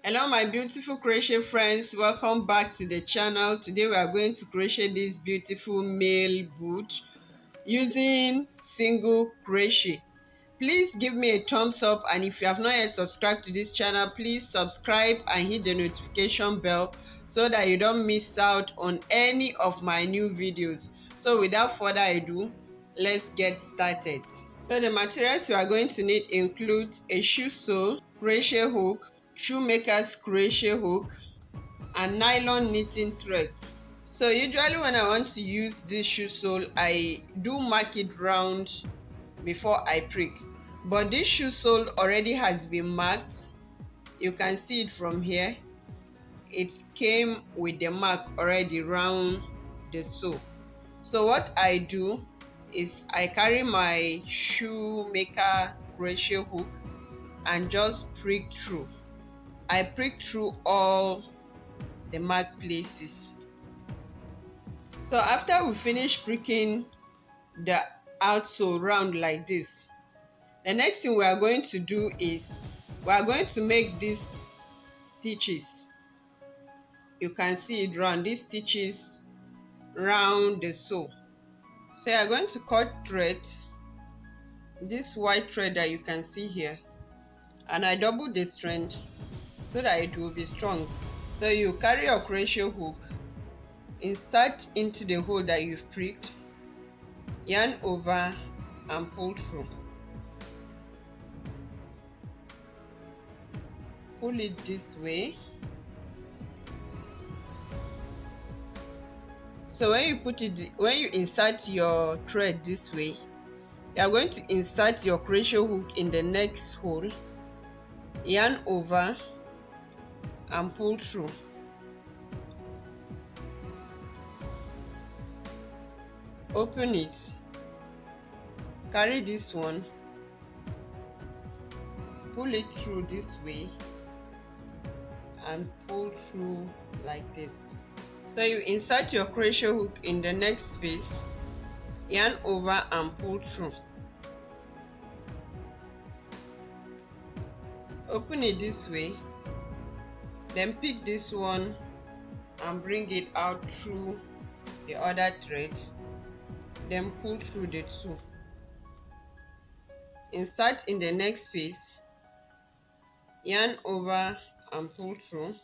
Hello my beautiful crochet friends, welcome back to the channel. Today we are going to crochet this beautiful male boot using single crochet. Please give me a thumbs up, and if you have not yet subscribed to this channel, please subscribe and hit the notification bell so that you don't miss out on any of my new videos. So without further ado, let's get started. So the materials you are going to need include a shoe sole, crochet hook, shoemaker's crochet hook, and nylon knitting thread. So usually when I want to use this shoe sole, I do mark it round before I prick, but this shoe sole already has been marked. You can see it from here. It came with the mark already round the sole. So what I do is I carry my shoemaker crochet hook and just prick through. I prick through all the marked places. So after we finish pricking the outsole round like this, the next thing we are going to do is we are going to make these stitches. You can see it round, these stitches round the sole. So you are going to cut thread, this white thread that you can see here, and I double the strength so that it will be strong. So you carry your crochet hook, insert into the hole that you've pricked, yarn over and pull through. Pull it this way. So when you insert your thread this way, you are going to insert your crochet hook in the next hole, yarn over and pull through. Open it, carry this one, pull it through this way and pull through like this. So you insert your crochet hook in the next space, yarn over and pull through. Open it this way, then pick this one and bring it out through the other thread, then pull through the two. Insert in the next space, yarn over and pull through.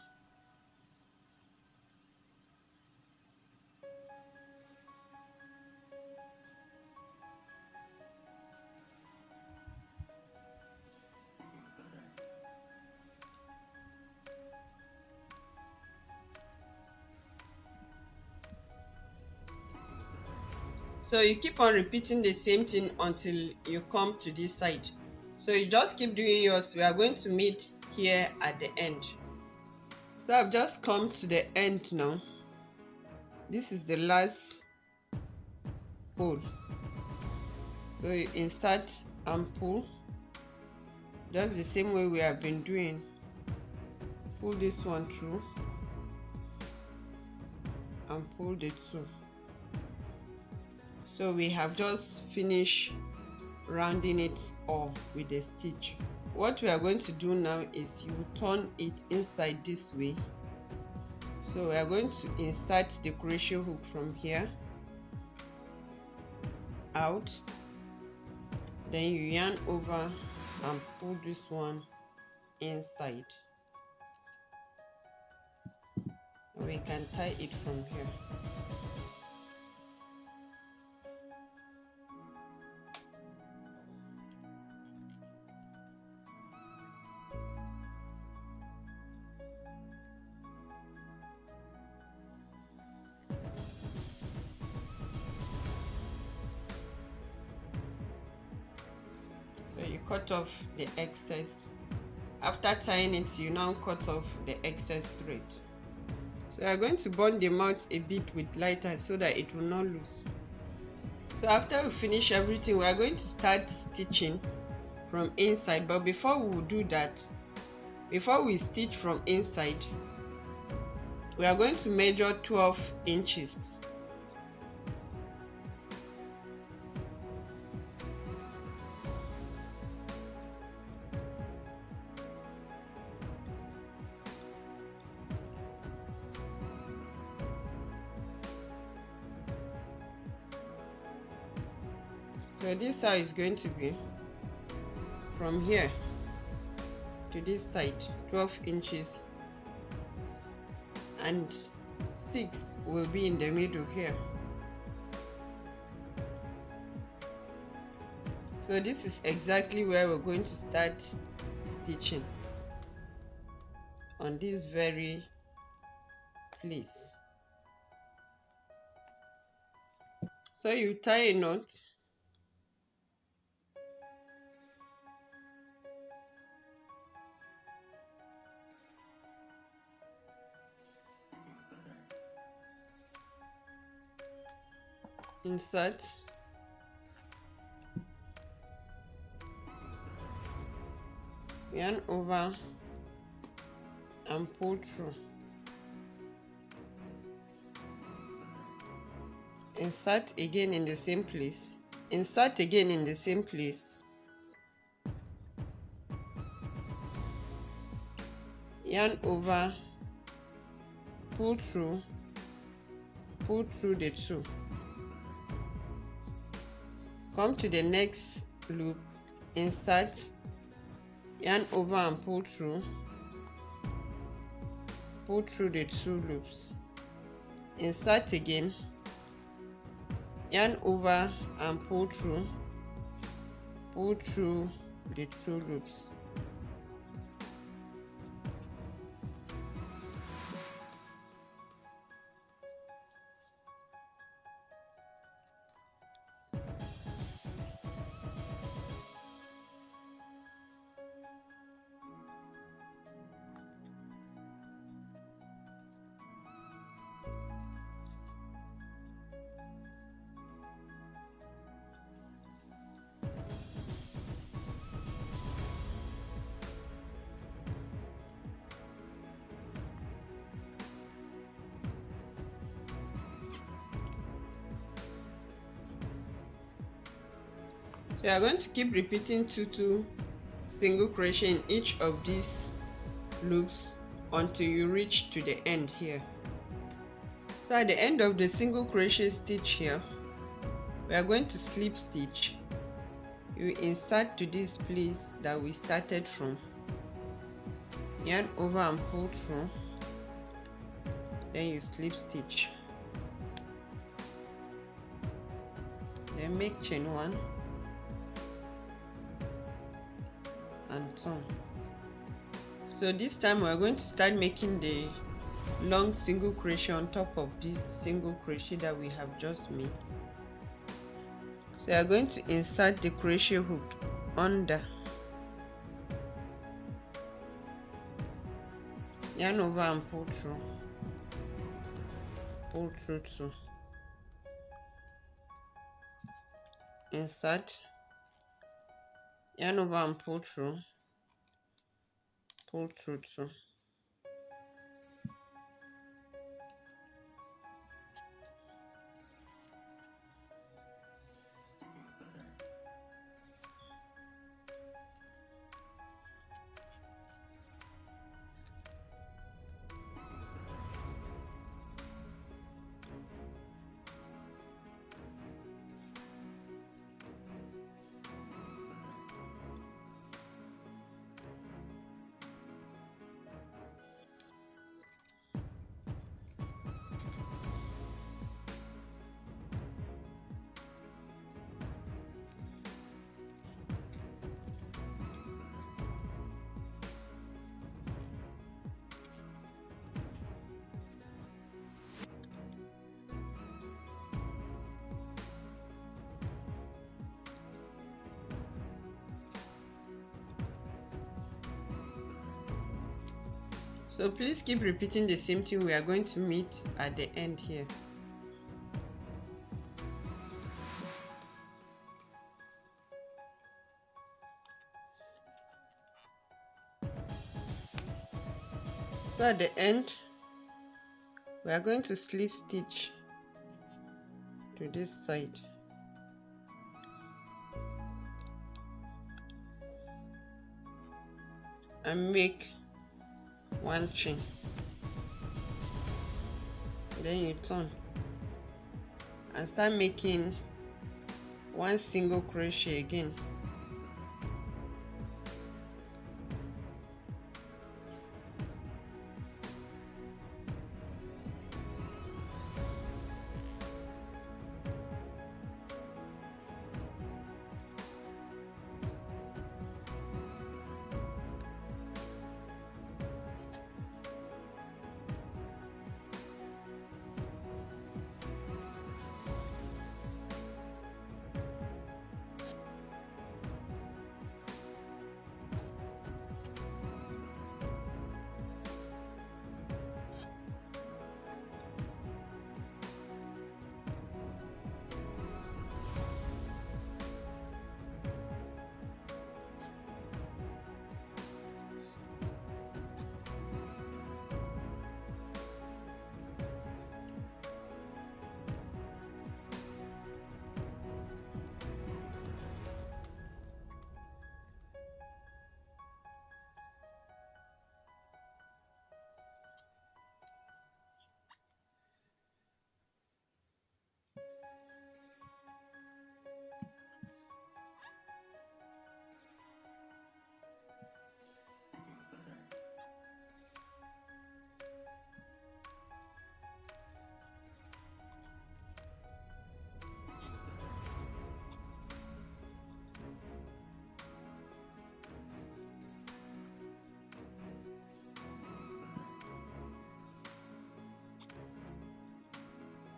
So you keep on repeating the same thing until you come to this side. So you just keep doing yours. We are going to meet here at the end. So I've just come to the end now. This is the last hole. So you insert and pull, just the same way we have been doing. Pull this one through and pull the two. So we have just finished rounding it off with a stitch. What we are going to do now is you turn it inside this way. So we are going to insert the crochet hook from here out, then you yarn over and pull this one inside. We can tie it from here. So you cut off the excess. After tying it, you now cut off the excess thread. So you are going to burn the mouth a bit with lighter so that it will not lose. So after we finish everything, we are going to start stitching from inside. But before we do that, before we stitch from inside, we are going to measure 12 inches. So this side is going to be from here to this side 12 inches, and 6 will be in the middle here. So this is exactly where we're going to start stitching, on this very place. So you tie a knot, insert, yarn over and pull through, insert again in the same place, insert again in the same place, yarn over, pull through the 2, come to the next loop, insert, yarn over and pull through the 2 loops, insert again, yarn over and pull through the 2 loops. So you are going to keep repeating 2 single crochet in each of these loops until you reach to the end here. So at the end of the single crochet stitch here, we are going to slip stitch. You insert to this place that we started from, yarn over and pull through, then you slip stitch, then make chain 1 and turn. So this time we are going to start making the long single crochet on top of this single crochet that we have just made. So you are going to insert the crochet hook under, yarn over and pull through 2, insert, yarn over and pull through 2. So please keep repeating the same thing. We are going to meet at the end here. So at the end, we are going to slip stitch to this side. And make 1 chain, then you turn and start making one single crochet again.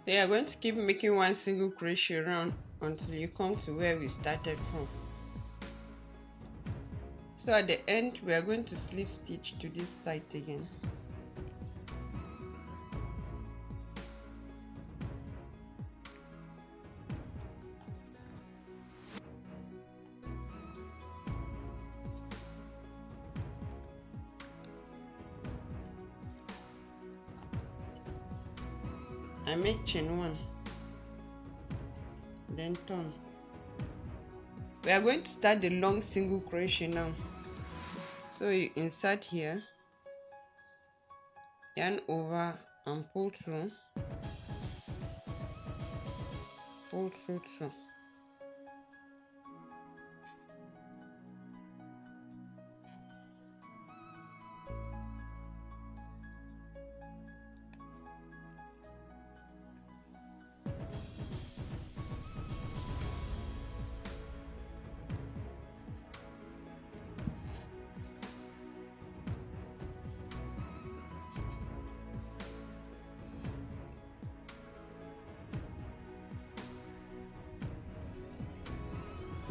So you are going to keep making one single crochet round until you come to where we started from. So at the end we are going to slip stitch to this side again. I make chain 1, then turn. We are going to start the long single crochet now. So you insert here, yarn over and pull through, pull through.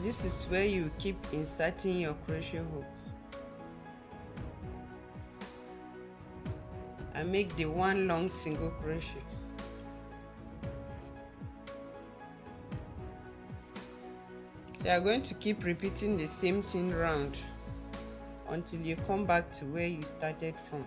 This is where you keep inserting your crochet hook. I make the one long single crochet. You are going to keep repeating the same thing round until you come back to where you started from.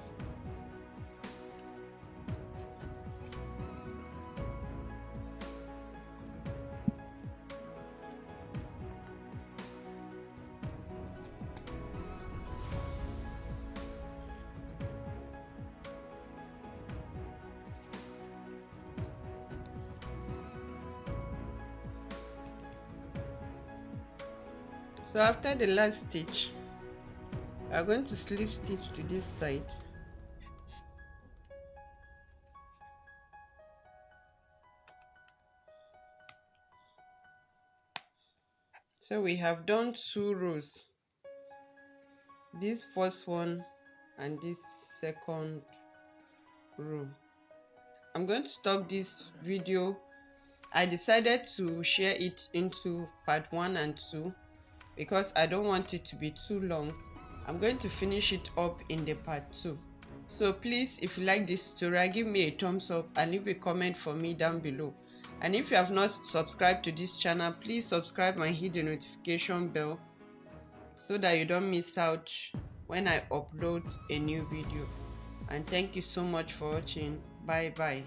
So after the last stitch, we are going to slip stitch to this side. So we have done 2 rows, this first one and this second row. I'm going to stop this video. I decided to share it into part 1 and 2 because I don't want it to be too long. I'm going to finish it up in the part 2. So please, if you like this tutorial, give me a thumbs up and leave a comment for me down below. And if you have not subscribed to this channel, please subscribe and hit the notification bell so that you don't miss out when I upload a new video. And thank you so much for watching. Bye bye.